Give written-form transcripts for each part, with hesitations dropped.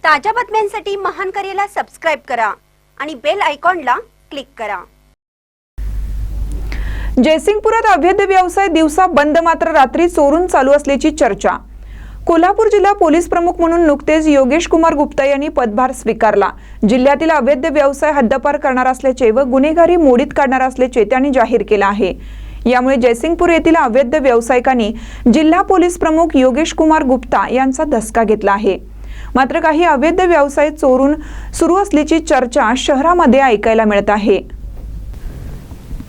ताज्या बातम्यांसाठी महानकरेला सबस्क्राइब करा आणि बेल आयकॉनला क्लिक करा। जयसिंगपुरात अवैध व्यवसाय दिवसा बंद मात्र रात्री चोरून चालू असल्याची चर्चा। कोल्हापूर जिल्हा पोलीस प्रमुख म्हणून नुकतेच योगेश कुमार गुप्ता यांनी पदभार स्वीकारला। जिल्ह्यातील अवैध व्यवसाय हद्दपार करणार असल्याचे व गुन्हेगारी मोडीत काढणार असल्याचे त्यांनी जाहीर केले आहे। यामुळे जयसिंगपूर येथील अवैध व्यावसायिकांनी जिल्हा पोलीस प्रमुख योगेश कुमार गुप्ता यांचा धसका घेतला आहे। मात्र काही अवैध व्यवसाय चोरून सुरू असल्याची चर्चा शहरामध्ये ऐकायला मिळत आहे।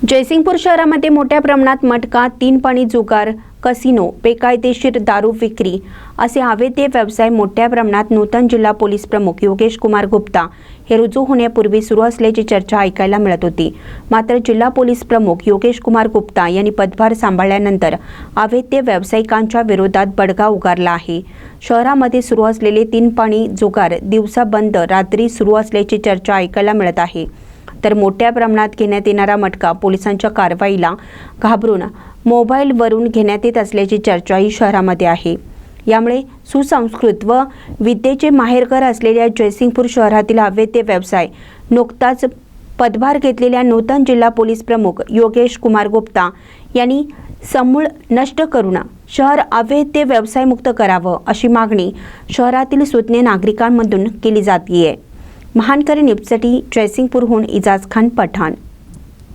जयसिंगपूर शहरामध्ये मोठ्या प्रमाणात मटका, तीन पाणी जुगार, कसिनो, बेकायदेशीर दारू विक्री असे अवैध व्यवसाय मोठ्या प्रमाणात नूतन जिल्हा पोलीस प्रमुख योगेश कुमार गुप्ता हे रुजू होण्यापूर्वी सुरू असल्याची चर्चा ऐकायला मिळत होती। मात्र जिल्हा पोलीस प्रमुख योगेश कुमार गुप्ता यांनी पदभार सांभाळल्यानंतर अवैध व्यावसायिकांच्या विरोधात बडगा उगारला आहे। शहरामध्ये सुरू असलेले तीन पाणी जुगार दिवसा बंद, रात्री सुरू असल्याची चर्चा ऐकायला मिळत आहे। तर मोठ्या प्रमाणात घेण्यात येणारा मटका पोलिसांच्या कारवाईला घाबरून मोबाईलवरून घेण्यात येत असल्याची चर्चाही शहरामध्ये आहे। यामुळे सुसंस्कृत व विद्येचे माहेरघर असलेल्या जयसिंगपूर शहरातील अवैध व्यवसाय नुकताच पदभार घेतलेल्या नूतन जिल्हा पोलीस प्रमुख योगेश कुमार गुप्ता यांनी समूळ नष्ट करून शहर अवैध व्यवसायमुक्त करावं अशी मागणी शहरातील सुज्ञ नागरिकांमधून केली जाते आहे। महानकरी न्यूजसाठी जयसिंगपूरहून इजाज खान पठाण।